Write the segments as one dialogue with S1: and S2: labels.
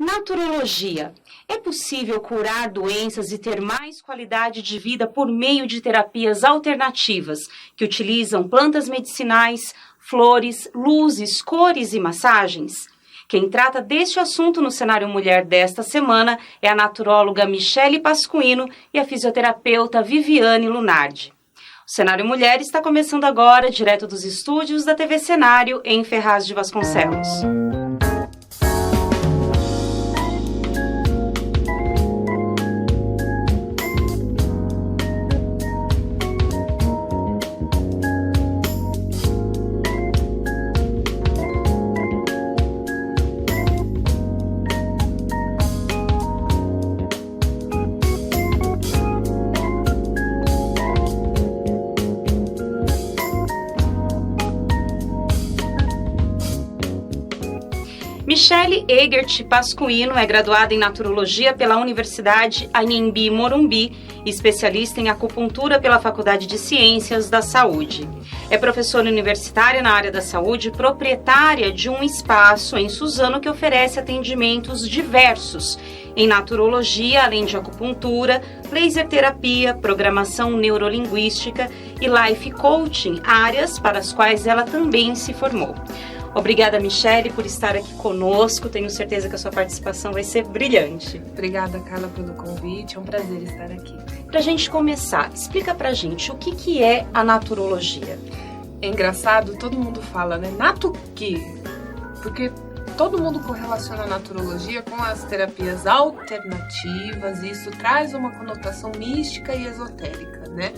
S1: Naturologia. É possível curar doenças e ter mais qualidade de vida por meio de terapias alternativas que utilizam plantas medicinais, flores, luzes, cores e massagens? Quem trata deste assunto no Cenário Mulher desta semana é a naturóloga Michele Pascuino e a fisioterapeuta Viviane Lunardi. O Cenário Mulher está começando agora, direto dos estúdios da TV Cenário, em Ferraz de Vasconcelos. Michele Egert Pascuino é graduada em Naturologia pela Universidade Anhembi Morumbi e especialista em acupuntura pela Faculdade de Ciências da Saúde. É professora universitária na área da saúde e proprietária de um espaço em Suzano que oferece atendimentos diversos em naturologia, além de acupuntura, laser terapia, programação neurolinguística e life coaching, áreas para as quais ela também se formou. Obrigada, Michele, por estar aqui conosco. Tenho certeza que a sua participação vai ser brilhante.
S2: Obrigada, Carla, pelo convite. É um prazer estar aqui.
S1: Para a gente começar, explica pra gente o que é a naturologia.
S2: É engraçado, todo mundo fala, né? Nato quê? Porque todo mundo correlaciona a naturologia com as terapias alternativas e isso traz uma conotação mística e esotérica, né?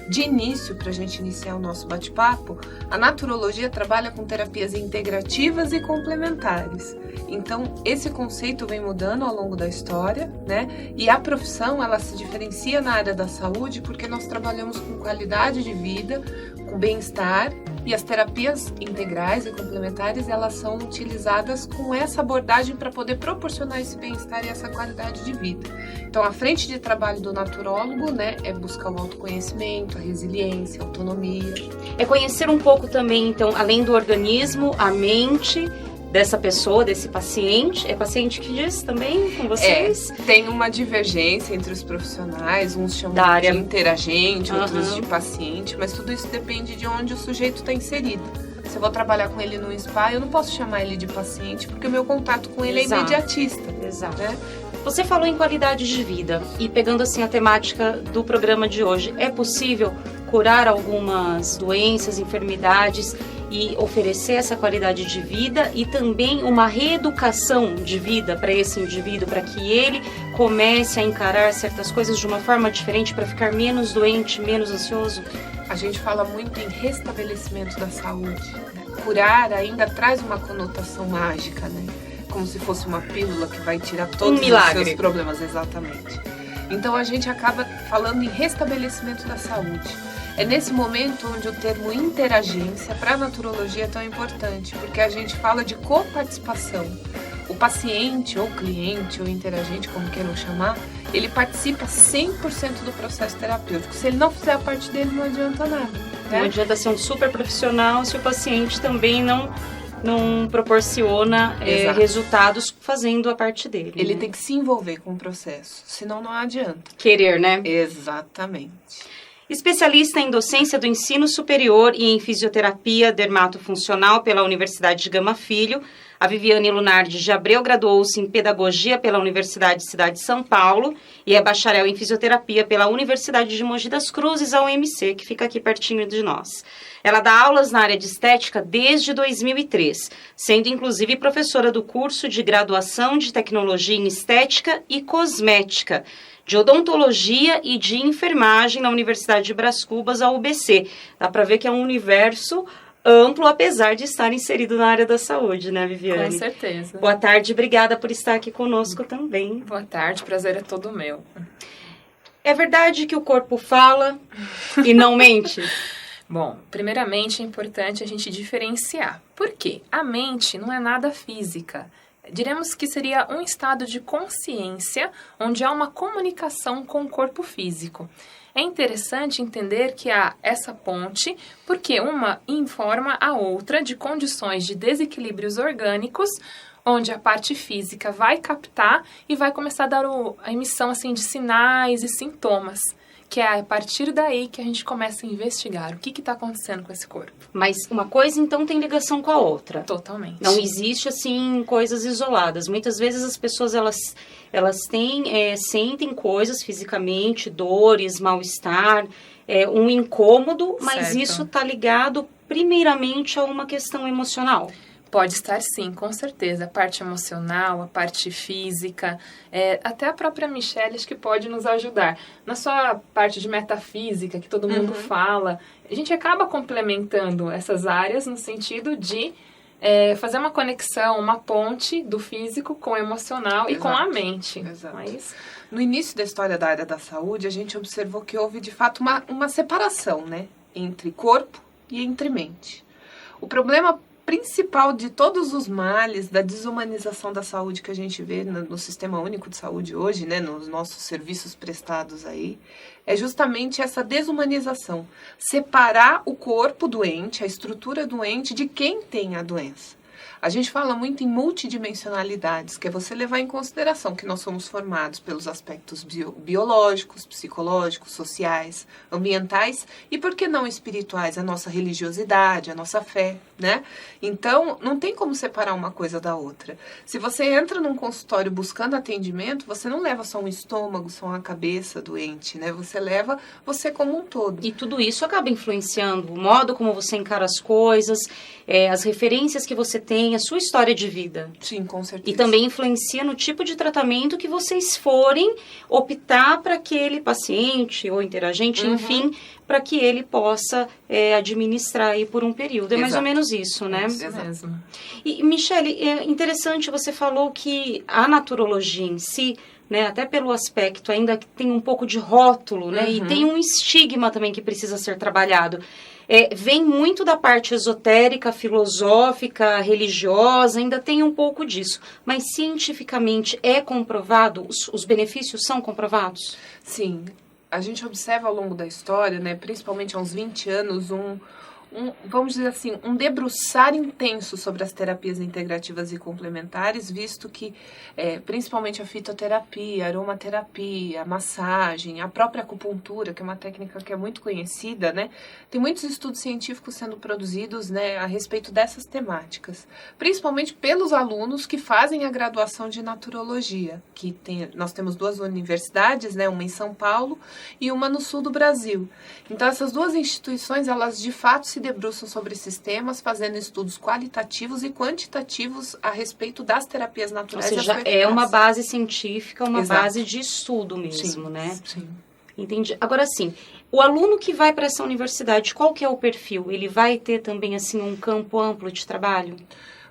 S2: De início, para a gente iniciar o nosso bate-papo, a naturologia trabalha com terapias integrativas e complementares. Então, esse conceito vem mudando ao longo da história, né? E a profissão, ela se diferencia na área da saúde porque nós trabalhamos com qualidade de vida, com bem-estar, e as terapias integrais e complementares, elas são utilizadas com essa abordagem para poder proporcionar esse bem-estar e essa qualidade de vida. Então, a frente de trabalho do naturólogo, né, é buscar o autoconhecimento, a resiliência, a autonomia.
S1: É conhecer um pouco também, então, além do organismo, a mente dessa pessoa, desse paciente. É paciente que diz também com vocês?
S2: Tem uma divergência entre os profissionais, uns chamam
S1: da área
S2: de interagente, outros de paciente, mas tudo isso depende de onde o sujeito está inserido. Se eu vou trabalhar com ele num spa, eu não posso chamar ele de paciente, porque o meu contato com ele é imediatista.
S1: Exato. Né? Você falou em qualidade de vida, e pegando assim a temática do programa de hoje, é possível curar algumas doenças, enfermidades e oferecer essa qualidade de vida e também uma reeducação de vida para esse indivíduo, para que ele comece a encarar certas coisas de uma forma diferente para ficar menos doente, menos ansioso?
S2: A gente fala muito em restabelecimento da saúde, né? Curar ainda traz uma conotação mágica, né? Como se fosse uma pílula que vai tirar todos os seus problemas, exatamente. Então a gente acaba falando em restabelecimento da saúde. É nesse momento onde o termo interagência para a naturologia é tão importante, porque a gente fala de coparticipação. O paciente, ou cliente, ou interagente, como queiram chamar, ele participa 100% do processo terapêutico. Se ele não fizer a parte dele, não adianta nada. Né?
S1: Não adianta ser um super profissional se o paciente também não proporciona resultados fazendo a parte dele.
S2: Ele tem que se envolver com o processo, senão não adianta.
S1: Querer, né?
S2: Exatamente.
S1: Especialista em docência do ensino superior e em fisioterapia dermatofuncional pela Universidade de Gama Filho, a Viviane Lunardi de Abreu graduou-se em pedagogia pela Universidade Cidade de São Paulo e é bacharel em fisioterapia pela Universidade de Mogi das Cruzes, a UMC, que fica aqui pertinho de nós. Ela dá aulas na área de estética desde 2003, sendo inclusive professora do curso de graduação de tecnologia em estética e cosmética, de odontologia e de enfermagem na Universidade de Brás Cubas, a UBC. Dá para ver que é um universo amplo, apesar de estar inserido na área da saúde, né, Viviane?
S2: Com certeza.
S1: Boa tarde, obrigada por estar aqui conosco também.
S2: Boa tarde, prazer é todo meu.
S1: É verdade que o corpo fala e não mente?
S3: Bom, primeiramente é importante a gente diferenciar. Por quê? A mente não é nada física. Diremos que seria um estado de consciência onde há uma comunicação com o corpo físico. É interessante entender que há essa ponte, porque uma informa a outra de condições de desequilíbrios orgânicos, onde a parte física vai captar e vai começar a dar a emissão assim, de sinais e sintomas. Que é a partir daí que a gente começa a investigar o que está acontecendo com esse corpo.
S1: Mas uma coisa, então, tem ligação com a outra.
S3: Totalmente.
S1: Não existe, assim, coisas isoladas. Muitas vezes as pessoas, elas sentem coisas fisicamente, dores, mal-estar, um incômodo, mas
S3: Certo.
S1: isso está ligado, primeiramente, a uma questão emocional.
S3: Pode estar sim, com certeza. A parte emocional, a parte física, até a própria Michelle acho que pode nos ajudar. Na sua parte de metafísica, que todo mundo fala, a gente acaba complementando essas áreas no sentido de fazer uma conexão, uma ponte do físico com o emocional e com a mente.
S2: Exato.
S3: Mas,
S2: No início da história da área da saúde, a gente observou que houve, de fato, uma separação, né, entre corpo e entre mente. O problema principal de todos os males, da desumanização da saúde que a gente vê no Sistema Único de Saúde hoje, né, nos nossos serviços prestados aí, é justamente essa desumanização. Separar o corpo doente, a estrutura doente, de quem tem a doença. A gente fala muito em multidimensionalidades, que é você levar em consideração que nós somos formados pelos aspectos biológicos, psicológicos, sociais, ambientais e, por que não, espirituais, a nossa religiosidade, a nossa fé, né? Então, não tem como separar uma coisa da outra. Se você entra num consultório buscando atendimento, você não leva só um estômago, só uma cabeça doente, né? Você leva você como um todo.
S1: E tudo isso acaba influenciando o modo como você encara as coisas, as referências que você tem, a sua história de vida.
S2: Sim, com certeza.
S1: E também influencia no tipo de tratamento que vocês forem optar para aquele paciente ou interagente, enfim, para que ele possa administrar aí por um período. É mais ou menos isso, né?
S3: isso mesmo.
S1: E, Michelle, é interessante, você falou que a naturologia em si, né, até pelo aspecto ainda que tem um pouco de rótulo, né, e tem um estigma também que precisa ser trabalhado. Vem muito da parte esotérica, filosófica, religiosa, ainda tem um pouco disso. Mas cientificamente é comprovado? Os benefícios são comprovados?
S2: Sim. A gente observa ao longo da história, né, principalmente há uns 20 anos, vamos dizer assim, um debruçar intenso sobre as terapias integrativas e complementares, visto que principalmente a fitoterapia, a aromaterapia, a massagem, a própria acupuntura, que é uma técnica que é muito conhecida, né? Tem muitos estudos científicos sendo produzidos, né, a respeito dessas temáticas, principalmente pelos alunos que fazem a graduação de naturologia, nós temos 2 universidades, né, uma em São Paulo e uma no sul do Brasil. Então, essas 2 instituições, elas de fato se debruçam sobre esses temas, fazendo estudos qualitativos e quantitativos a respeito das terapias naturais.
S1: Ou seja, é uma base científica, uma base de estudo mesmo,
S2: sim,
S1: né?
S2: Sim.
S1: Entendi. Agora, sim, o aluno que vai para essa universidade, qual que é o perfil? Ele vai ter também, assim, um campo amplo de trabalho?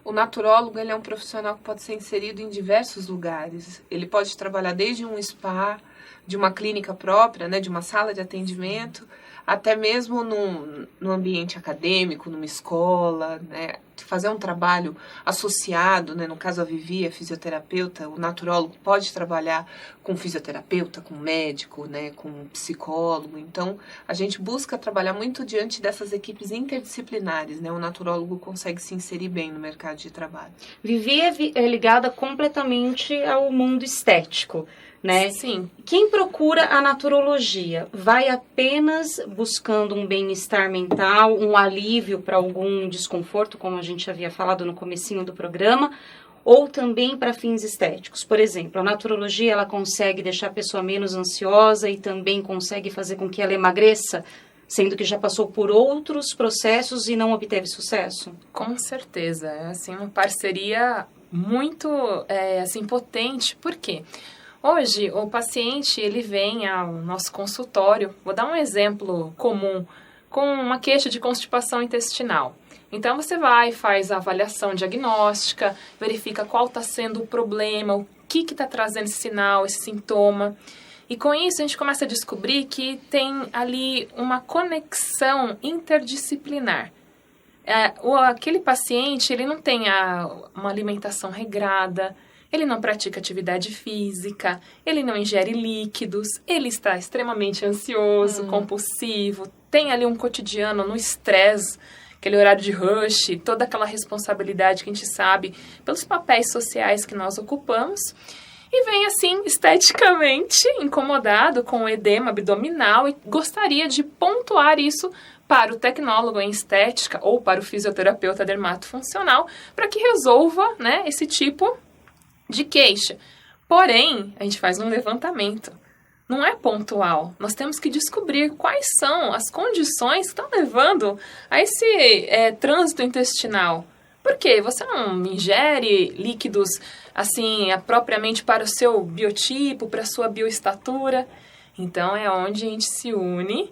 S2: O naturólogo, ele é um profissional que pode ser inserido em diversos lugares. Ele pode trabalhar desde um spa, de uma clínica própria, né, de uma sala de atendimento, até mesmo no ambiente acadêmico, numa escola, né, fazer um trabalho associado, né, no caso a Vivi é fisioterapeuta, o naturólogo pode trabalhar com fisioterapeuta, com médico, né, com psicólogo. Então, a gente busca trabalhar muito diante dessas equipes interdisciplinares, né, o naturólogo consegue se inserir bem no mercado de trabalho.
S1: Vivi é ligada completamente ao mundo estético, né?
S3: Sim.
S1: Quem procura a naturologia vai apenas buscando um bem-estar mental, um alívio para algum desconforto, como a gente havia falado no comecinho do programa, ou também para fins estéticos. Por exemplo, a naturologia ela consegue deixar a pessoa menos ansiosa e também consegue fazer com que ela emagreça, sendo que já passou por outros processos e não obteve sucesso?
S3: Com certeza. É assim, uma parceria muito assim, potente. Por quê? Hoje, o paciente, ele vem ao nosso consultório, vou dar um exemplo comum, com uma queixa de constipação intestinal. Então, você vai, faz a avaliação diagnóstica, verifica qual está sendo o problema, o que está trazendo esse sinal, esse sintoma. E com isso, a gente começa a descobrir que tem ali uma conexão interdisciplinar. Aquele paciente, ele não tem uma alimentação regrada, ele não pratica atividade física, ele não ingere líquidos, ele está extremamente ansioso, compulsivo, tem ali um cotidiano no estresse, aquele horário de rush, toda aquela responsabilidade que a gente sabe pelos papéis sociais que nós ocupamos. E vem assim, esteticamente incomodado com o edema abdominal e gostaria de pontuar isso para o tecnólogo em estética ou para o fisioterapeuta dermatofuncional para que resolva, né, esse tipo de queixa. Porém, a gente faz um levantamento. Não é pontual. Nós temos que descobrir quais são as condições que estão levando a esse trânsito intestinal. Por quê? Você não ingere líquidos assim propriamente para o seu biotipo, para a sua bioestatura. Então é onde a gente se une,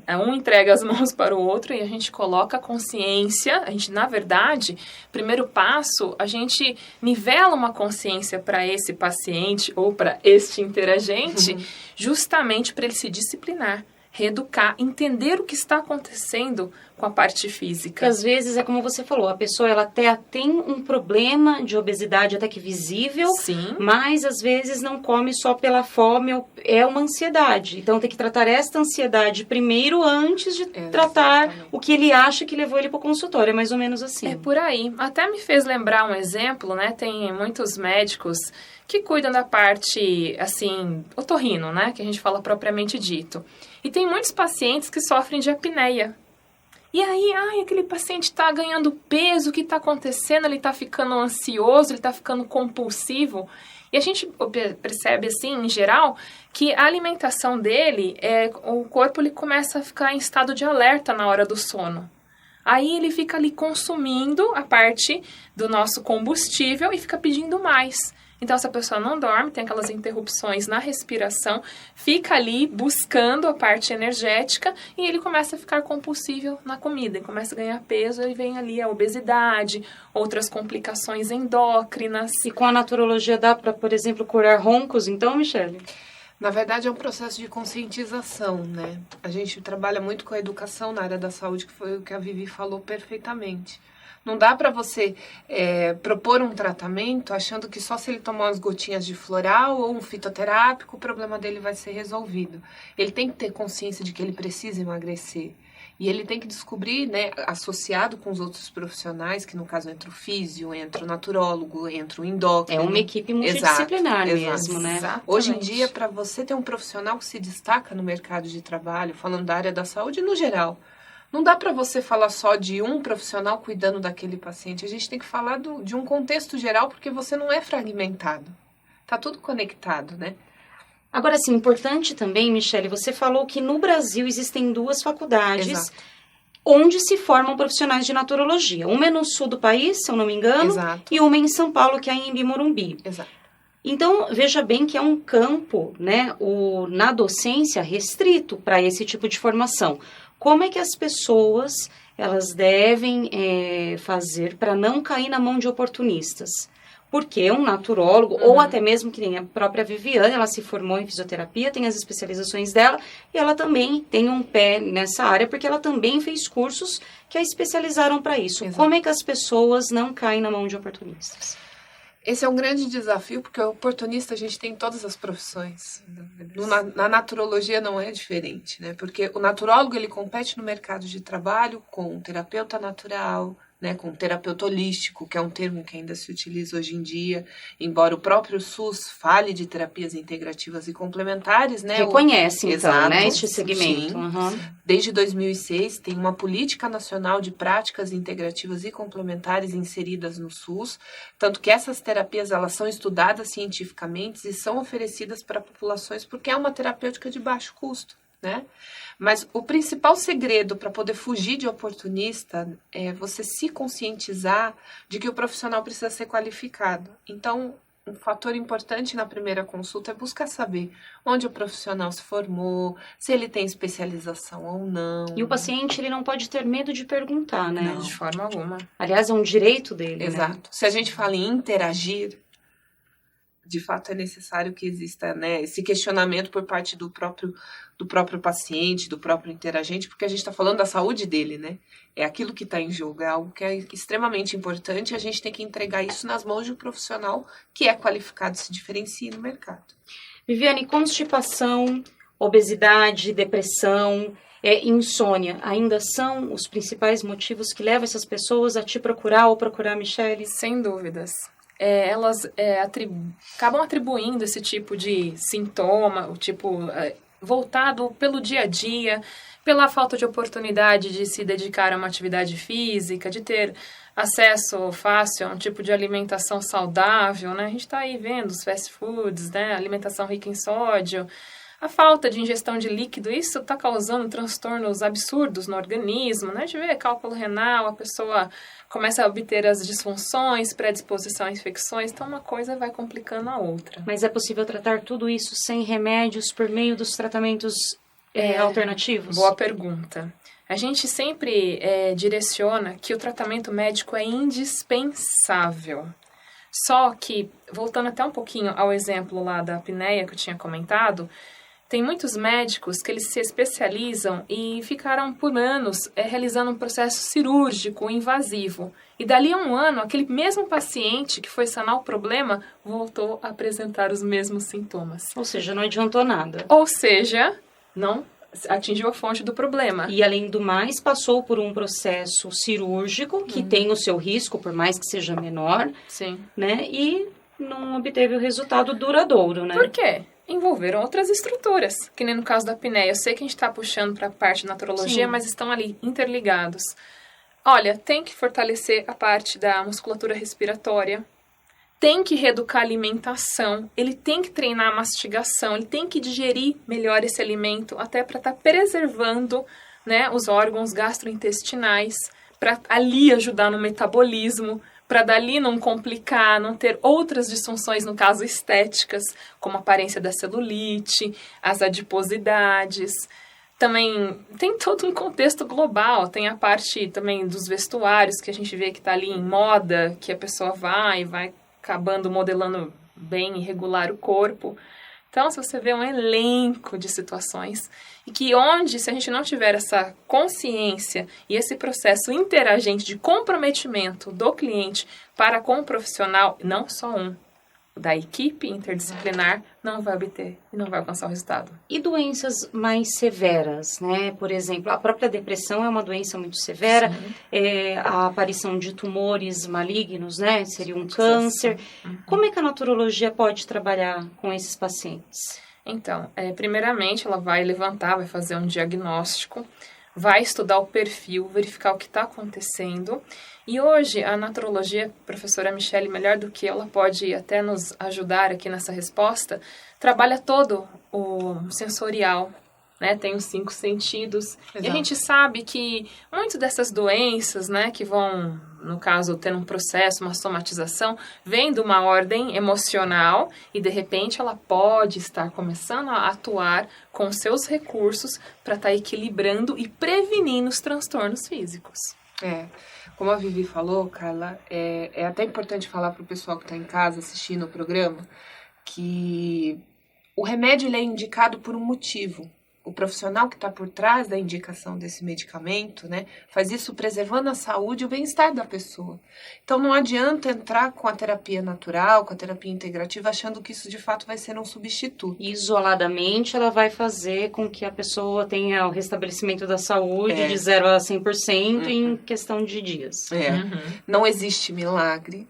S3: um entrega as mãos para o outro e a gente coloca a consciência. A gente, na verdade, primeiro passo, a gente nivela uma consciência para esse paciente ou para este interagente, justamente para ele se disciplinar, reeducar, entender o que está acontecendo com a parte física.
S1: Porque às vezes é como você falou, a pessoa ela até tem um problema de obesidade até que visível,
S3: Sim.
S1: Mas às vezes não come só pela fome, é uma ansiedade. Então tem que tratar esta ansiedade primeiro antes de tratar o que ele acha que levou ele para o consultório, é mais ou menos assim.
S3: É por aí. Até me fez lembrar um exemplo, né? Tem muitos médicos que cuidam da parte, assim, otorrino, né? Que a gente fala propriamente dito. E tem muitos pacientes que sofrem de apneia. E aí, aquele paciente está ganhando peso, o que está acontecendo? Ele está ficando ansioso, ele está ficando compulsivo. E a gente percebe, assim, em geral, que a alimentação dele, o corpo ele começa a ficar em estado de alerta na hora do sono. Aí ele fica ali consumindo a parte do nosso combustível e fica pedindo mais. Então, essa pessoa não dorme, tem aquelas interrupções na respiração, fica ali buscando a parte energética e ele começa a ficar compulsível na comida, ele começa a ganhar peso e vem ali a obesidade, outras complicações endócrinas.
S1: E com a naturologia dá para, por exemplo, curar roncos, então, Michele?
S2: Na verdade, é um processo de conscientização, né? A gente trabalha muito com a educação na área da saúde, que foi o que a Vivi falou perfeitamente. Não dá para você propor um tratamento achando que só se ele tomar umas gotinhas de floral ou um fitoterápico o problema dele vai ser resolvido. Ele tem que ter consciência de que ele precisa emagrecer. E ele tem que descobrir, né, associado com os outros profissionais, que no caso entra o físio, entra o naturólogo, entra o endócrino.
S1: É uma equipe multidisciplinar mesmo, né?
S2: Exatamente. Hoje em dia, para você ter um profissional que se destaca no mercado de trabalho, falando da área da saúde no geral, não dá para você falar só de um profissional cuidando daquele paciente. A gente tem que falar de um contexto geral, porque você não é fragmentado. Tá tudo conectado, né?
S1: Agora, assim, importante também, Michele, você falou que no Brasil existem 2 faculdades
S2: Exato.
S1: Onde se formam profissionais de naturologia. Uma é no sul do país, se eu não me engano,
S2: Exato.
S1: E uma em São Paulo, que é em Morumbi.
S2: Exato.
S1: Então, veja bem que é um campo, né, na docência restrito para esse tipo de formação. Como é que as pessoas elas devem fazer para não cair na mão de oportunistas? Porque um naturólogo, ou até mesmo que nem a própria Viviane, ela se formou em fisioterapia, tem as especializações dela, e ela também tem um pé nessa área, porque ela também fez cursos que a especializaram para isso.
S2: Exato.
S1: Como é que as pessoas não caem na mão de oportunistas?
S2: Esse é um grande desafio, porque o oportunista a gente tem em todas as profissões. Na naturologia não é diferente, né? Porque o naturólogo ele compete no mercado de trabalho com um terapeuta natural, né, com terapeuta holístico, que é um termo que ainda se utiliza hoje em dia, embora o próprio SUS fale de terapias integrativas e complementares, né?
S1: Reconhece, então,
S2: Exato,
S1: né, este segmento.
S2: sim.
S1: Uhum.
S2: Desde 2006, tem uma política nacional de práticas integrativas e complementares inseridas no SUS, tanto que essas terapias elas são estudadas cientificamente e são oferecidas para populações porque é uma terapêutica de baixo custo, né? Mas o principal segredo para poder fugir de oportunista é você se conscientizar de que o profissional precisa ser qualificado. Então, um fator importante na primeira consulta é buscar saber onde o profissional se formou, se ele tem especialização ou não.
S1: E o paciente ele não pode ter medo de perguntar, né?
S3: Não, de forma alguma.
S1: Aliás, é um direito dele,
S2: Exato.
S1: né?
S2: Se a gente fala em interagir, de fato é necessário que exista, né, esse questionamento por parte do próprio paciente, do próprio interagente, porque a gente está falando da saúde dele, né? É aquilo que está em jogo, é algo que é extremamente importante e a gente tem que entregar isso nas mãos de um profissional que é qualificado e se diferencia no mercado.
S1: Viviane, constipação, obesidade, depressão, insônia ainda são os principais motivos que levam essas pessoas a te procurar ou procurar a Michele?
S3: Sem dúvidas. Elas acabam atribuindo esse tipo de sintoma, voltado pelo dia a dia, pela falta de oportunidade de se dedicar a uma atividade física, de ter acesso fácil a um tipo de alimentação saudável, né? A gente está aí vendo os fast foods, né? Alimentação rica em sódio. A falta de ingestão de líquido, isso está causando transtornos absurdos no organismo, né? A gente vê cálculo renal, a pessoa começa a obter as disfunções, predisposição a infecções, então uma coisa vai complicando a outra.
S1: Mas é possível tratar tudo isso sem remédios por meio dos tratamentos alternativos?
S3: Boa pergunta. A gente sempre direciona que o tratamento médico é indispensável. Só que, voltando até um pouquinho ao exemplo lá da apneia que eu tinha comentado, tem muitos médicos que eles se especializam e ficaram por anos realizando um processo cirúrgico invasivo. E dali a um ano, aquele mesmo paciente que foi sanar o problema voltou a apresentar os mesmos sintomas.
S1: Ou seja, não adiantou nada.
S3: Ou seja, não atingiu a fonte do problema.
S1: E, além do mais, passou por um processo cirúrgico que tem o seu risco, por mais que seja menor.
S3: Sim.
S1: Né? E não obteve o resultado duradouro, né?
S3: Por quê? Envolveram outras estruturas, que nem no caso da apneia. Eu sei que a gente está puxando para a parte de naturologia,
S1: Sim.
S3: mas estão ali interligados. Olha, tem que fortalecer a parte da musculatura respiratória, tem que reeducar a alimentação, ele tem que treinar a mastigação, ele tem que digerir melhor esse alimento, até para estar preservando, né, os órgãos gastrointestinais, para ali ajudar no metabolismo, para dali não complicar, não ter outras disfunções, no caso estéticas, como a aparência da celulite, as adiposidades. Também tem todo um contexto global, tem a parte também dos vestuários, que a gente vê que está ali em moda, que a pessoa vai acabando modelando bem irregular o corpo. Então, se você vê um elenco de situações e que se a gente não tiver essa consciência e esse processo interagente de comprometimento do cliente para com o profissional, não só da equipe interdisciplinar, não vai obter e não vai alcançar o resultado.
S1: E doenças mais severas, né? Por exemplo, a própria depressão é uma doença muito severa, a aparição de tumores malignos, né? Seria um câncer. Como é que a naturologia pode trabalhar com esses pacientes?
S3: Então, primeiramente, ela vai vai fazer um diagnóstico, vai estudar o perfil, verificar o que está acontecendo. E hoje, a naturologia, a professora Michele, melhor do que ela, pode até nos ajudar aqui nessa resposta, trabalha todo o sensorial, né? Tem os 5 sentidos. Exato. E a gente sabe que muitas dessas doenças, né, que vão, no caso, tendo um processo, uma somatização, vem de uma ordem emocional e, de repente, ela pode estar começando a atuar com seus recursos para estar equilibrando e prevenindo os transtornos físicos.
S2: Como a Vivi falou, Carla, é até importante falar para o pessoal que está em casa assistindo o programa que o remédio ele é indicado por um motivo. O profissional que está por trás da indicação desse medicamento, né, faz isso preservando a saúde e o bem-estar da pessoa. Então, não adianta entrar com a terapia natural, com a terapia integrativa, achando que isso, de fato, vai ser um substituto.
S1: Isoladamente, ela vai fazer com que a pessoa tenha o restabelecimento da saúde de 0 a 100% em questão de dias.
S2: Não existe milagre.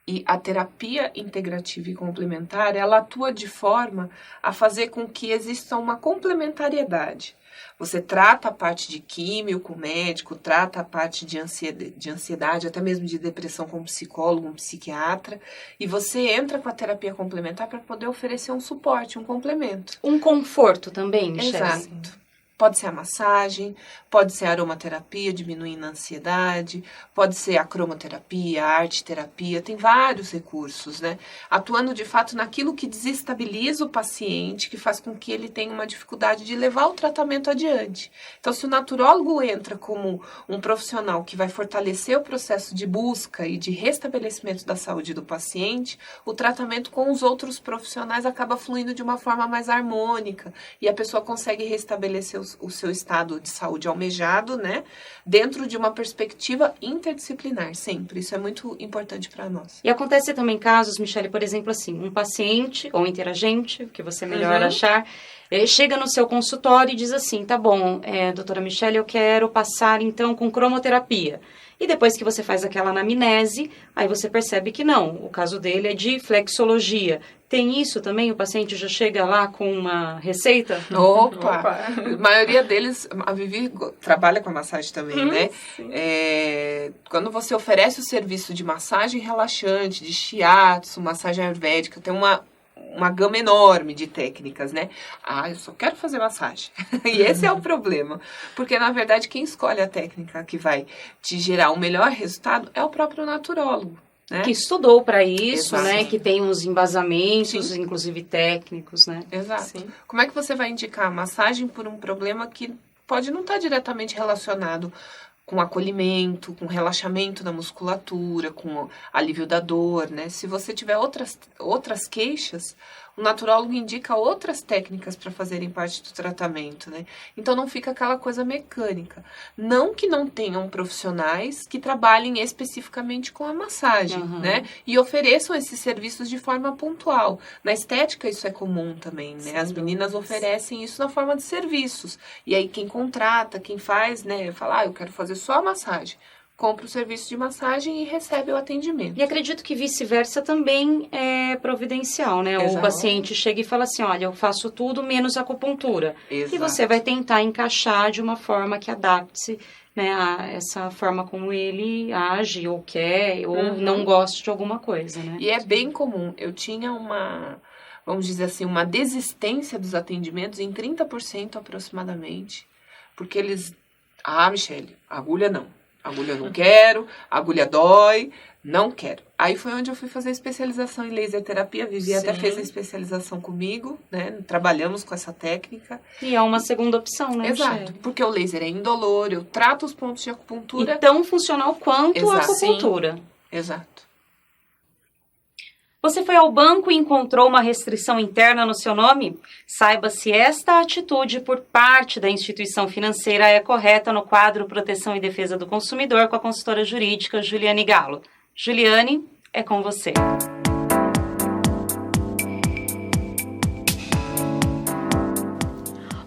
S2: E a terapia integrativa e complementar, ela atua de forma a fazer com que exista uma complementariedade. Você trata a parte de químio com o médico, trata a parte de ansiedade, até mesmo de depressão com um psicólogo, um psiquiatra, e você entra com a terapia complementar para poder oferecer um suporte, um complemento.
S1: Um conforto também, Michele.
S2: Exato. Pode ser a massagem, pode ser a aromaterapia, diminuindo a ansiedade, pode ser a cromoterapia, a arte-terapia, tem vários recursos, né? Atuando de fato naquilo que desestabiliza o paciente, que faz com que ele tenha uma dificuldade de levar o tratamento adiante. Então, se o naturólogo entra como um profissional que vai fortalecer o processo de busca e de restabelecimento da saúde do paciente, o tratamento com os outros profissionais acaba fluindo de uma forma mais harmônica e a pessoa consegue restabelecer o o seu estado de saúde almejado, né? Dentro de uma perspectiva interdisciplinar, sempre. Isso é muito importante para nós.
S1: E acontece também casos, Michele, por exemplo, assim, um paciente ou interagente, o que você melhor achar, chega no seu consultório e diz assim, tá bom, doutora Michele, eu quero passar então com cromoterapia. E depois que você faz aquela anamnese, aí você percebe que não, o caso dele é de flexologia. Tem isso também? O paciente já chega lá com uma receita?
S2: Opa! A maioria deles, a Vivi trabalha com a massagem também, né? Quando você oferece o serviço de massagem relaxante, de shiatsu, massagem ayurvédica, tem uma gama enorme de técnicas, né? Eu só quero fazer massagem. E esse é o problema. Porque, na verdade, quem escolhe a técnica que vai te gerar um melhor resultado é o próprio naturólogo, né?
S1: Que estudou para isso,
S2: Exato.
S1: né? Que tem uns embasamentos,
S2: Sim.
S1: inclusive técnicos, né?
S2: Exato.
S3: Sim.
S2: Como é que você vai indicar a massagem por um problema que pode não estar diretamente relacionado com acolhimento, com relaxamento da musculatura, com alívio da dor, né? Se você tiver outras queixas, o naturólogo indica outras técnicas para fazerem parte do tratamento, né? Então não fica aquela coisa mecânica. Não que não tenham profissionais que trabalhem especificamente com a massagem, né? E ofereçam esses serviços de forma pontual. Na estética isso é comum também, né? As meninas oferecem isso na forma de serviços. E aí quem contrata, quem faz, né? Fala, eu quero fazer só a massagem. Compra o serviço de massagem e recebe o atendimento.
S1: E acredito que vice-versa também é providencial, né?
S2: Exato.
S1: O paciente chega e fala assim, olha, eu faço tudo menos acupuntura.
S2: Exato.
S1: E você vai tentar encaixar de uma forma que adapte-se, né, a essa forma como ele age ou quer, ou não goste de alguma coisa, né?
S2: E é bem comum. Eu tinha vamos dizer assim, uma desistência dos atendimentos em 30% aproximadamente. Porque eles... Michele, agulha não. Agulha eu não quero, agulha dói, não quero. Aí foi onde eu fui fazer a especialização em laser terapia. A Vivi até fez a especialização comigo, né? Trabalhamos com essa técnica.
S1: E é uma segunda opção, né,
S2: Exato,
S1: Michele?
S2: porque o laser é indolor, eu trato os pontos de acupuntura.
S1: E tão funcional quanto a
S2: Exato.
S1: acupuntura.
S2: Exato.
S1: Você foi ao banco e encontrou uma restrição interna no seu nome? Saiba se esta atitude por parte da instituição financeira é correta no quadro Proteção e Defesa do Consumidor com a consultora jurídica Juliane Galo. Juliane, é com você.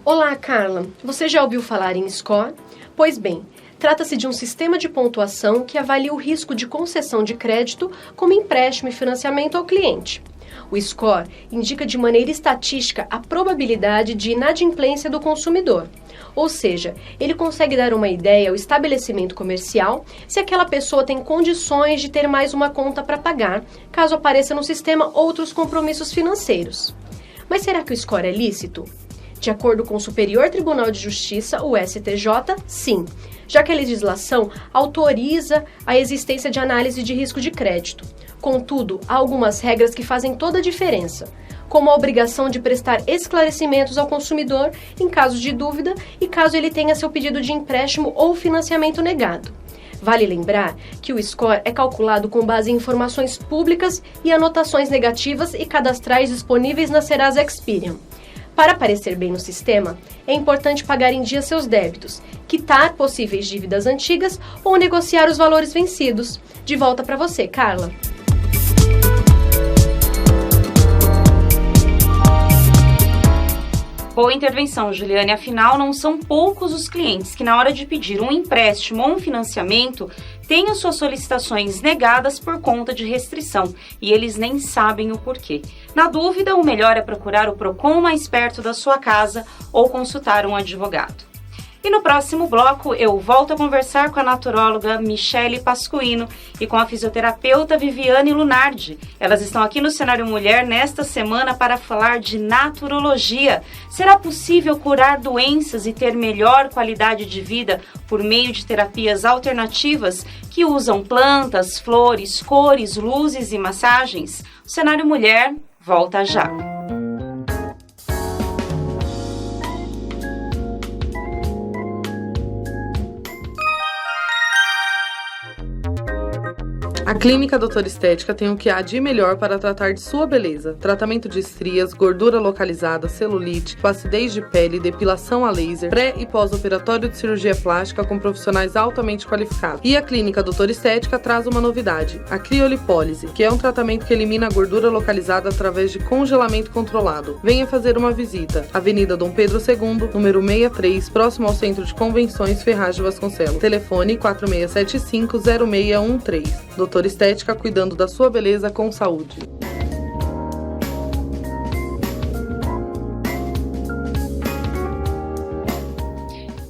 S4: Olá, Carla. Você já ouviu falar em score? Pois bem, trata-se de um sistema de pontuação que avalia o risco de concessão de crédito como empréstimo e financiamento ao cliente. O score indica de maneira estatística a probabilidade de inadimplência do consumidor, ou seja, ele consegue dar uma ideia ao estabelecimento comercial se aquela pessoa tem condições de ter mais uma conta para pagar, caso apareça no sistema outros compromissos financeiros. Mas será que o score é lícito? De acordo com o Superior Tribunal de Justiça, o STJ, sim, já que a legislação autoriza a existência de análise de risco de crédito. Contudo, há algumas regras que fazem toda a diferença, como a obrigação de prestar esclarecimentos ao consumidor em caso de dúvida e caso ele tenha seu pedido de empréstimo ou financiamento negado. Vale lembrar que o score é calculado com base em informações públicas e anotações negativas e cadastrais disponíveis na Serasa Experian. Para aparecer bem no sistema, é importante pagar em dia seus débitos, quitar possíveis dívidas antigas ou negociar os valores vencidos. De volta para você, Carla.
S1: Boa intervenção, Juliane. Afinal, não são poucos os clientes que, na hora de pedir um empréstimo ou um financiamento, têm as suas solicitações negadas por conta de restrição e eles nem sabem o porquê. Na dúvida, o melhor é procurar o PROCON mais perto da sua casa ou consultar um advogado. E no próximo bloco, eu volto a conversar com a naturóloga Michele Pascuino e com a fisioterapeuta Viviane Lunardi. Elas estão aqui no Cenário Mulher nesta semana para falar de naturologia. Será possível curar doenças e ter melhor qualidade de vida por meio de terapias alternativas que usam plantas, flores, cores, luzes e massagens? O Cenário Mulher volta já.
S5: A Clínica Doutor Estética tem o que há de melhor para tratar de sua beleza. Tratamento de estrias, gordura localizada, celulite, flacidez de pele, depilação a laser, pré- e pós-operatório de cirurgia plástica com profissionais altamente qualificados. E a Clínica Doutor Estética traz uma novidade, a criolipólise, que é um tratamento que elimina a gordura localizada através de congelamento controlado. Venha fazer uma visita. Avenida Dom Pedro II, número 63, próximo ao Centro de Convenções Ferraz de Vasconcelos. Telefone 4675-0613. Doutor Estética, cuidando da sua beleza com saúde.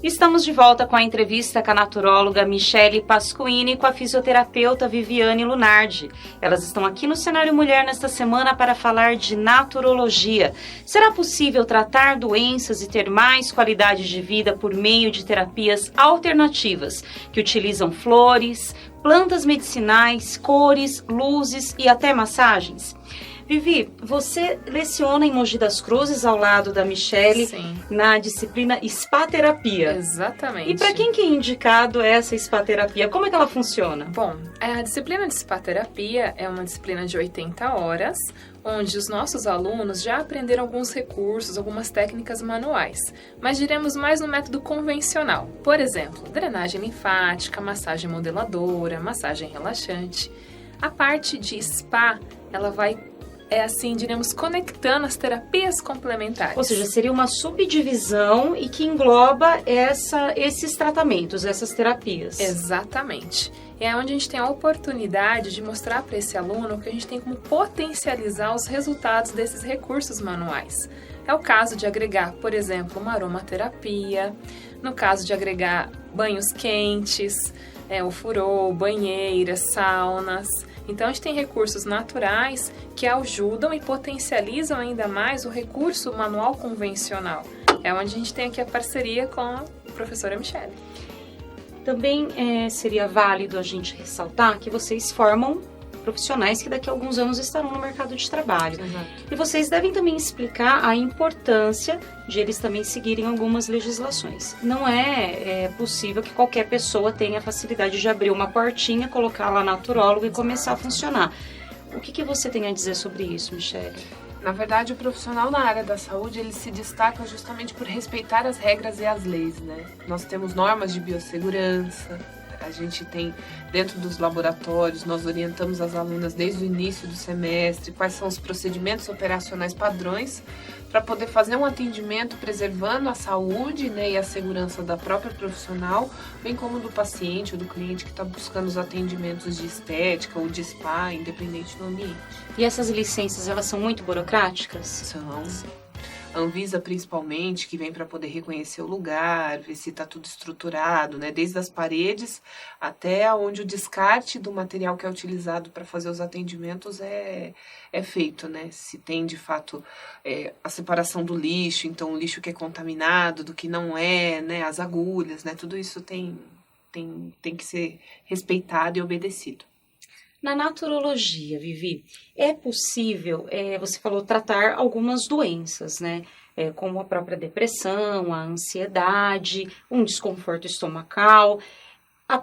S1: Estamos de volta com a entrevista com a naturóloga Michele Pasquini e com a fisioterapeuta Viviane Lunardi. Elas estão aqui no Cenário Mulher nesta semana para falar de naturologia. Será possível tratar doenças e ter mais qualidade de vida por meio de terapias alternativas que utilizam flores, plantas medicinais, cores, luzes e até massagens? Vivi, você leciona em Mogi das Cruzes ao lado da Michele na disciplina spa-terapia.
S3: Exatamente.
S1: E para quem que é indicado essa spa-terapia? Como é que ela funciona?
S3: Bom, a disciplina de spa-terapia é uma disciplina de 80 horas, onde os nossos alunos já aprenderam alguns recursos, algumas técnicas manuais, mas diremos mais no método convencional. Por exemplo, drenagem linfática, massagem modeladora, massagem relaxante. A parte de spa, ela vai diremos, conectando as terapias complementares.
S1: Ou seja, seria uma subdivisão e que engloba esses tratamentos, essas terapias.
S3: Exatamente. E é onde a gente tem a oportunidade de mostrar para esse aluno que a gente tem como potencializar os resultados desses recursos manuais. É o caso de agregar, por exemplo, uma aromaterapia, no caso de agregar banhos quentes, ofurô, banheiras, saunas. Então, a gente tem recursos naturais que ajudam e potencializam ainda mais o recurso manual convencional. É onde a gente tem aqui a parceria com a professora Michele.
S1: Também seria válido a gente ressaltar que vocês formam profissionais que daqui a alguns anos estarão no mercado de trabalho.
S2: Exato.
S1: E vocês devem também explicar a importância de eles também seguirem algumas legislações. Não é possível que qualquer pessoa tenha a facilidade de abrir uma portinha, colocar lá naturólogo e começar a funcionar. O que você tem a dizer sobre isso, Michele?
S2: Na verdade, o profissional na área da saúde, ele se destaca justamente por respeitar as regras e as leis, né? Nós temos normas de biossegurança, a gente tem dentro dos laboratórios, nós orientamos as alunas desde o início do semestre quais são os procedimentos operacionais padrões para poder fazer um atendimento preservando a saúde, né, e a segurança da própria profissional, bem como do paciente ou do cliente que está buscando os atendimentos de estética ou de spa, independente do ambiente.
S1: E essas licenças, elas são muito burocráticas?
S2: São. A Anvisa, principalmente, que vem para poder reconhecer o lugar, ver se está tudo estruturado, né? Desde as paredes até onde o descarte do material que é utilizado para fazer os atendimentos é feito, né? Se tem, de fato, a separação do lixo, então o lixo que é contaminado, do que não é, né? As agulhas, né? Tudo isso tem que ser respeitado e obedecido.
S1: Na naturologia, Vivi, é possível, você falou, tratar algumas doenças, né? Como a própria depressão, a ansiedade, um desconforto estomacal.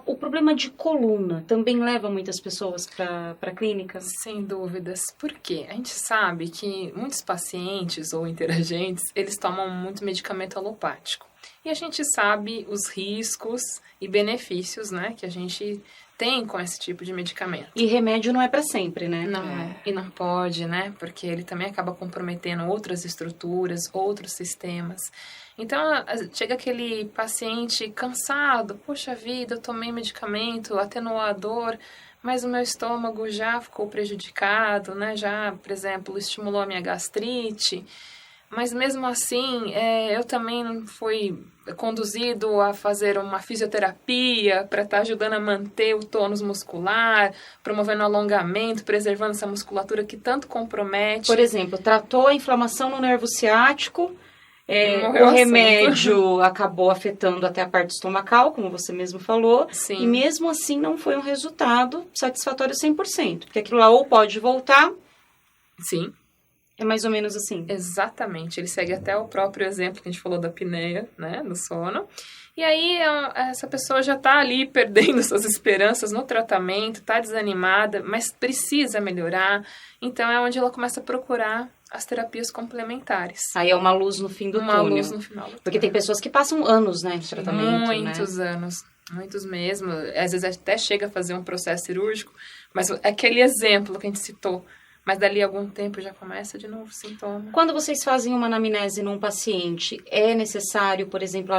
S1: O problema de coluna também leva muitas pessoas para a clínica?
S3: Sem dúvidas. Por quê? A gente sabe que muitos pacientes ou interagentes, eles tomam muito medicamento alopático. E a gente sabe os riscos e benefícios, né, que a gente tem com esse tipo de medicamento.
S1: E remédio não é para sempre, né?
S3: Não, e não pode, né? Porque ele também acaba comprometendo outras estruturas, outros sistemas. Então, chega aquele paciente cansado, poxa vida, eu tomei medicamento, atenuador, mas o meu estômago já ficou prejudicado, né? Já, por exemplo, estimulou a minha gastrite. Mas mesmo assim, eu também fui conduzido a fazer uma fisioterapia para estar ajudando a manter o tônus muscular, promovendo alongamento, preservando essa musculatura que tanto compromete.
S1: Por exemplo, tratou a inflamação no nervo ciático, o remédio acabou afetando até a parte estomacal, como você mesmo falou,
S3: Sim.
S1: E mesmo assim não foi um resultado satisfatório 100%, porque aquilo lá ou pode voltar...
S3: Sim.
S1: É mais ou menos assim.
S3: Exatamente. Ele segue até o próprio exemplo que a gente falou da apneia, né, no sono. E aí, essa pessoa já está ali perdendo suas esperanças no tratamento, está desanimada, mas precisa melhorar. Então, é onde ela começa a procurar as terapias complementares.
S1: Aí é uma luz no fim do túnel.
S3: Uma luz no final do túnel.
S1: Porque tem pessoas que passam anos, né, de tratamento,
S3: Muitos anos. Muitos mesmo. Às vezes até chega a fazer um processo cirúrgico, mas aquele exemplo que a gente citou, mas dali a algum tempo já começa de novo sintoma.
S1: Quando vocês fazem uma anamnese num paciente, é necessário, por exemplo,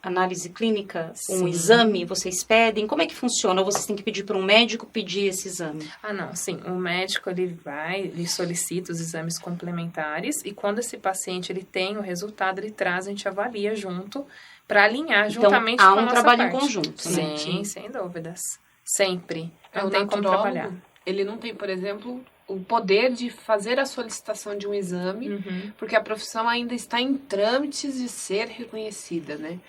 S1: análise clínica?
S3: Sim.
S1: Um exame? Vocês pedem? Como é que funciona? Ou vocês têm que pedir para um médico pedir esse exame?
S3: Não, sim. O médico, ele solicita os exames complementares e quando esse paciente ele tem o resultado, ele traz, a gente avalia junto para alinhar juntamente
S1: então,
S3: com a
S1: há um
S3: nossa
S1: trabalho
S3: parte.
S1: em conjunto.
S3: Sim,
S1: né?
S3: sem dúvidas. Sempre. Não
S2: O
S3: tem como
S2: naturólogo,
S3: trabalhar.
S2: ele não tem, por exemplo, o poder de fazer a solicitação de um exame, porque a profissão ainda está em trâmites de ser reconhecida, né?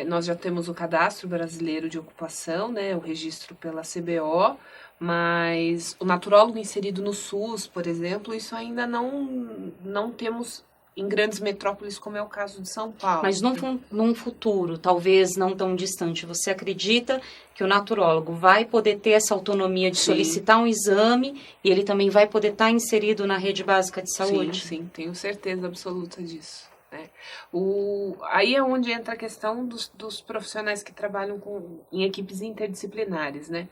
S2: Nós já temos o Cadastro Brasileiro de Ocupação, né? O registro pela CBO, mas o naturólogo inserido no SUS, por exemplo, isso ainda não temos em grandes metrópoles, como é o caso de São Paulo.
S1: Mas num futuro, talvez não tão distante, você acredita que o naturólogo vai poder ter essa autonomia de solicitar um exame e ele também vai poder estar inserido na rede básica de saúde?
S2: Sim, tenho certeza absoluta disso. Né? Aí é onde entra a questão dos profissionais que trabalham em equipes interdisciplinares, né?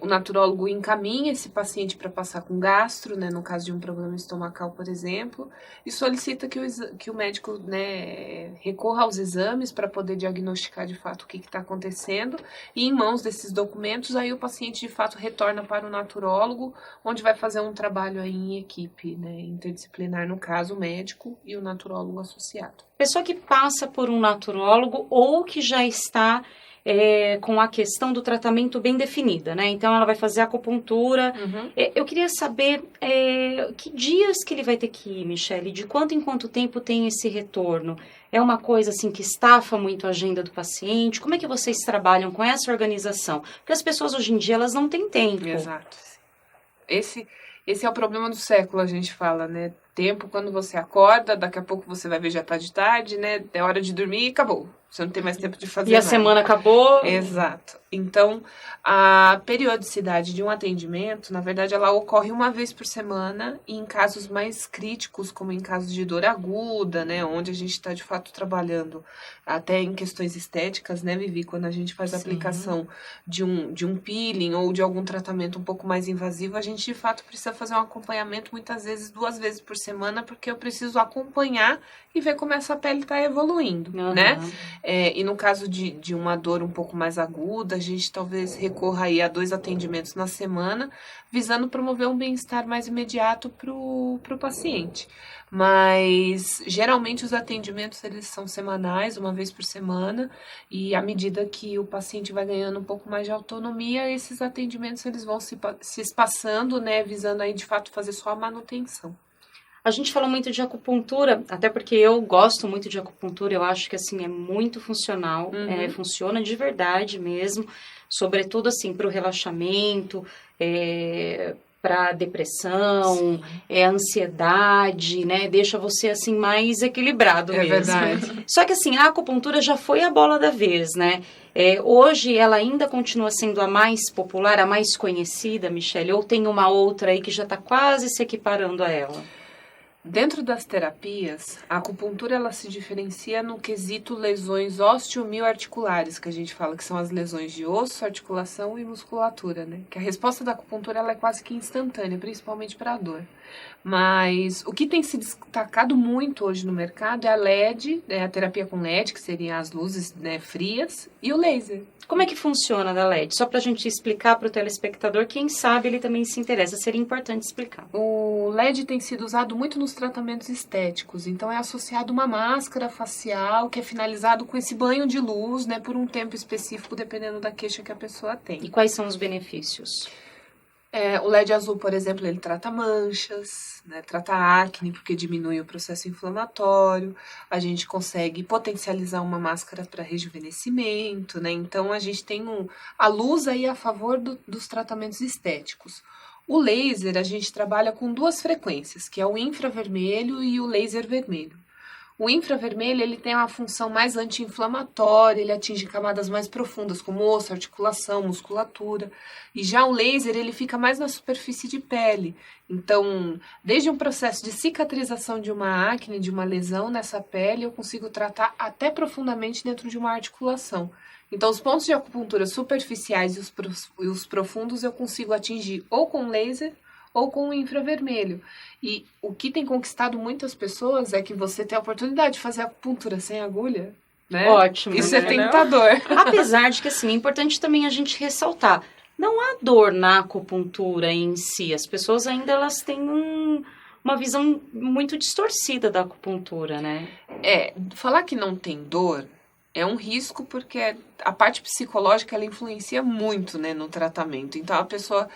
S2: O naturólogo encaminha esse paciente para passar com gastro, né, no caso de um problema estomacal, por exemplo, e solicita que o médico, né, recorra aos exames para poder diagnosticar de fato o que está acontecendo, e em mãos desses documentos, aí o paciente de fato retorna para o naturólogo, onde vai fazer um trabalho aí em equipe, né, interdisciplinar, no caso o médico e o naturólogo associado.
S1: Pessoa que passa por um naturólogo ou que já está com a questão do tratamento bem definida, né? Então, ela vai fazer acupuntura. Eu queria saber que dias que ele vai ter que ir, Michele? De quanto em quanto tempo tem esse retorno? É uma coisa, assim, que estafa muito a agenda do paciente? Como é que vocês trabalham com essa organização? Porque as pessoas, hoje em dia, elas não têm tempo.
S2: Exato. Esse é o problema do século, a gente fala, né? Tempo, quando você acorda, daqui a pouco você vai ver já tá de tarde, né? É hora de dormir e acabou. Você não tem mais tempo de fazer nada.
S1: E a semana acabou.
S2: Exato. Então, a periodicidade de um atendimento, na verdade, ela ocorre uma vez por semana e em casos mais críticos, como em casos de dor aguda, né? Onde a gente está, de fato, trabalhando até em questões estéticas, né, Vivi? Quando a gente faz a aplicação de um peeling ou de algum tratamento um pouco mais invasivo, a gente, de fato, precisa fazer um acompanhamento muitas vezes 2 vezes por semana, porque eu preciso acompanhar e ver como essa pele está evoluindo, né? E no caso de uma dor um pouco mais aguda, a gente talvez recorra aí a 2 atendimentos na semana, visando promover um bem-estar mais imediato para o paciente. Mas, geralmente, os atendimentos, eles são semanais, uma vez por semana, e à medida que o paciente vai ganhando um pouco mais de autonomia, esses atendimentos, eles vão se espaçando, né, visando aí, de fato, fazer só a manutenção.
S1: A gente fala muito de acupuntura, até porque eu gosto muito de acupuntura, eu acho que, assim, é muito funcional, funciona de verdade mesmo, sobretudo, assim, para o relaxamento, para depressão, ansiedade, né, deixa você, assim, mais equilibrado mesmo.
S2: É verdade.
S1: Só que, assim, a acupuntura já foi a bola da vez, né, hoje ela ainda continua sendo a mais popular, a mais conhecida, Michele, ou tem uma outra aí que já está quase se equiparando a ela?
S2: Dentro das terapias, a acupuntura ela se diferencia no quesito lesões osteomioarticulares, que a gente fala que são as lesões de osso, articulação e musculatura, né? Que a resposta da acupuntura ela é quase que instantânea, principalmente para a dor. Mas o que tem se destacado muito hoje no mercado é a LED, né, a terapia com LED, que seriam as luzes, né, frias, e o laser.
S1: Como é que funciona da LED? Só para a gente explicar para o telespectador, quem sabe ele também se interessa, seria importante explicar.
S2: O LED tem sido usado muito nos tratamentos estéticos, então é associado uma máscara facial que é finalizado com esse banho de luz, né, por um tempo específico, dependendo da queixa que a pessoa tem.
S1: E quais são os benefícios?
S2: O LED azul, por exemplo, ele trata manchas, né, trata acne, porque diminui o processo inflamatório. A gente consegue potencializar uma máscara para rejuvenescimento, né? Então, a gente tem a luz aí a favor dos tratamentos estéticos. O laser, a gente trabalha com 2 frequências, que é o infravermelho e o laser vermelho. O infravermelho, ele tem uma função mais anti-inflamatória, ele atinge camadas mais profundas, como osso, articulação, musculatura. E já o laser, ele fica mais na superfície de pele. Então, desde um processo de cicatrização de uma acne, de uma lesão nessa pele, eu consigo tratar até profundamente dentro de uma articulação. Então, os pontos de acupuntura superficiais e os profundos eu consigo atingir ou com laser ou com o infravermelho. E o que tem conquistado muitas pessoas é que você tem a oportunidade de fazer acupuntura sem agulha, né?
S1: Ótimo.
S2: Isso é tentador.
S1: Apesar de que, assim, é importante também a gente ressaltar, não há dor na acupuntura em si. As pessoas ainda elas têm uma visão muito distorcida da acupuntura, né?
S2: Falar que não tem dor é um risco porque a parte psicológica ela influencia muito, né, no tratamento. Então a pessoa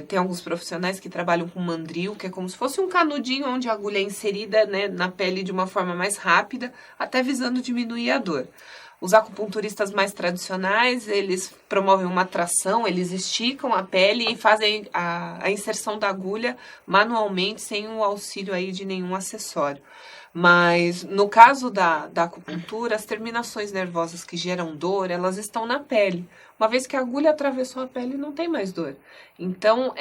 S2: tem alguns profissionais que trabalham com mandril, que é como se fosse um canudinho onde a agulha é inserida, né, na pele de uma forma mais rápida, até visando diminuir a dor. Os acupunturistas mais tradicionais, eles promovem uma tração, eles esticam a pele e fazem a inserção da agulha manualmente, sem o auxílio aí de nenhum acessório. Mas no caso da acupuntura, as terminações nervosas que geram dor, elas estão na pele. Uma vez que a agulha atravessou a pele, não tem mais dor. Então,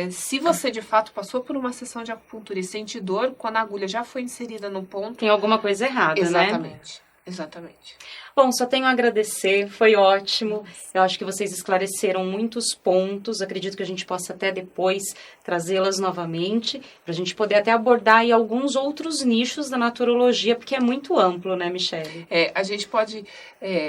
S2: se você de fato passou por uma sessão de acupuntura e sente dor, quando a agulha já foi inserida no ponto...
S1: Tem alguma coisa errada, né?
S2: Exatamente.
S1: Bom, só tenho a agradecer, foi ótimo. Eu acho que vocês esclareceram muitos pontos. Acredito que a gente possa até depois trazê-las novamente, para a gente poder até abordar aí alguns outros nichos da naturologia, porque é muito amplo, né, Michele?
S2: A gente pode,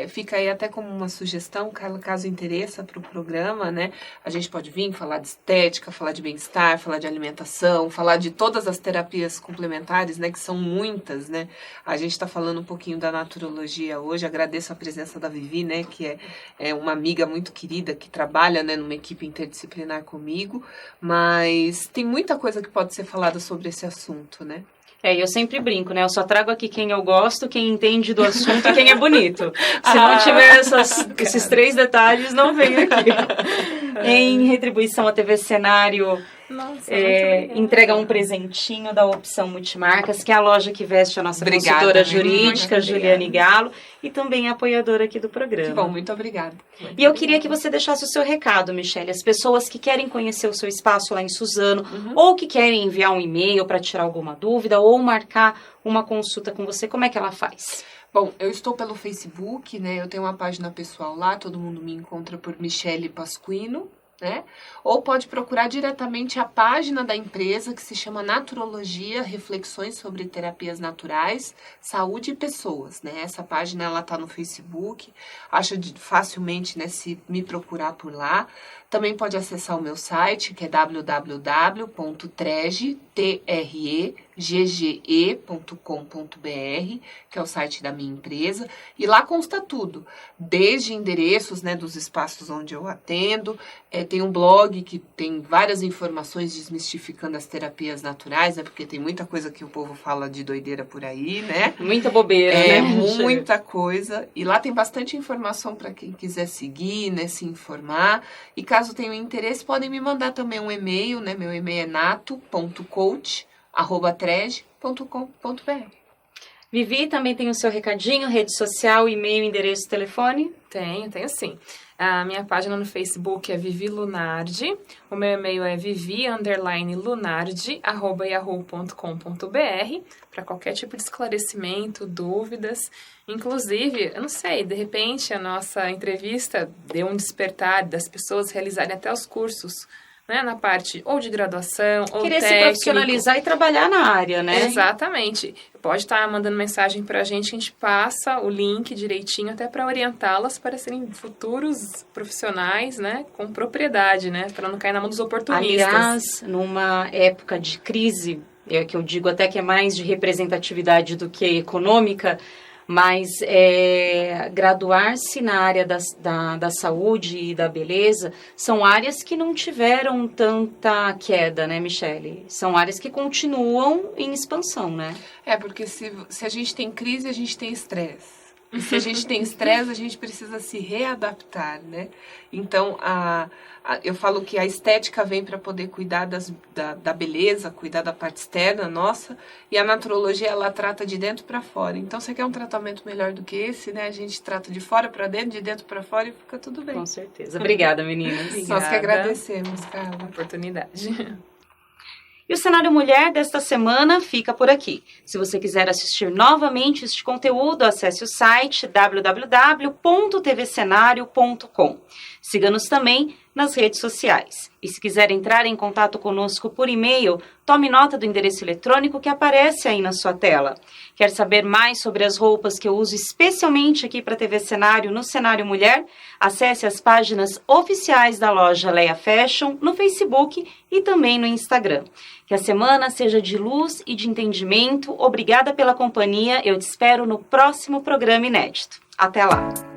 S2: fica aí até como uma sugestão, caso interessa para o programa, né? A gente pode vir falar de estética, falar de bem-estar, falar de alimentação, falar de todas as terapias complementares, né, que são muitas, né? A gente está falando um pouquinho da naturologia hoje. Agradeço a presença da Vivi, né, que é uma amiga muito querida, que trabalha, né, numa equipe interdisciplinar comigo, mas tem muita coisa que pode ser falada sobre esse assunto, né?
S1: Eu sempre brinco, né? Eu só trago aqui quem eu gosto, quem entende do assunto e quem é bonito. Se não tiver esses 3 detalhes, não vem aqui. Em retribuição à TV Cenário,
S3: Nossa,
S1: entrega um presentinho da Opção Multimarcas, que é a loja que veste a nossa consultora jurídica, Juliane Galo, e também é apoiadora aqui do programa.
S2: Que bom, muito obrigada.
S1: E eu queria que você deixasse o seu recado, Michele. As pessoas que querem conhecer o seu espaço lá em Suzano, ou que querem enviar um e-mail para tirar alguma dúvida, ou marcar uma consulta com você, como é que ela faz?
S2: Bom, eu estou pelo Facebook, né? Eu tenho uma página pessoal lá, todo mundo me encontra por Michele Pasquino, né? Ou pode procurar diretamente a página da empresa que se chama Naturologia, Reflexões sobre Terapias Naturais, Saúde e Pessoas, né? Essa página, ela tá no Facebook, acha facilmente, né, se me procurar por lá. Também pode acessar o meu site, que é www.tregge.com.br, que é o site da minha empresa, e lá consta tudo, desde endereços, né, dos espaços onde eu atendo, tem um blog que tem várias informações desmistificando as terapias naturais, né, porque tem muita coisa que o povo fala de doideira por aí, né?
S1: Muita bobeira, né?
S2: Muita coisa, e lá tem bastante informação para quem quiser seguir, né, se informar, e caso tenham interesse, podem me mandar também um e-mail, né? Meu e-mail é nato.coach@treg.com.br.
S1: Vivi, também tem o seu recadinho, rede social, e-mail, endereço, telefone?
S3: Tenho sim. A minha página no Facebook é Vivi Lunardi, o meu e-mail é vivi_lunardi@yahoo.com.br para qualquer tipo de esclarecimento, dúvidas. Inclusive, eu não sei, de repente a nossa entrevista deu um despertar das pessoas realizarem até os cursos, né, na parte ou de graduação, ou
S1: Querer
S3: técnico.
S1: se profissionalizar e trabalhar na área, né?
S3: Exatamente. Pode estar mandando mensagem pra gente, que a gente passa o link direitinho até para orientá-las para serem futuros profissionais, né, com propriedade, né, para não cair na mão dos oportunistas.
S1: Aliás, numa época de crise, que eu digo até que é mais de representatividade do que econômica, mas graduar-se na área da saúde e da beleza são áreas que não tiveram tanta queda, né, Michele? São áreas que continuam em expansão, né?
S2: Porque se a gente tem crise, a gente tem estresse. E se a gente tem estresse, a gente precisa se readaptar, né? Então, eu falo que a estética vem para poder cuidar da beleza, cuidar da parte externa nossa, e a naturologia, ela trata de dentro para fora. Então, você quer um tratamento melhor do que esse, né? A gente trata de fora para dentro, de dentro para fora e fica tudo bem.
S1: Com certeza. Obrigada, meninas.
S3: Obrigada.
S2: Nós que agradecemos, Carla.
S3: Oportunidade.
S1: E o Cenário Mulher desta semana fica por aqui. Se você quiser assistir novamente este conteúdo, acesse o site www.tvcenario.com. Siga-nos também nas redes sociais. E se quiser entrar em contato conosco por e-mail, tome nota do endereço eletrônico que aparece aí na sua tela. Quer saber mais sobre as roupas que eu uso especialmente aqui para a TV Cenário no Cenário Mulher? Acesse as páginas oficiais da loja Leia Fashion no Facebook e também no Instagram. Que a semana seja de luz e de entendimento. Obrigada pela companhia. Eu te espero no próximo programa inédito. Até lá!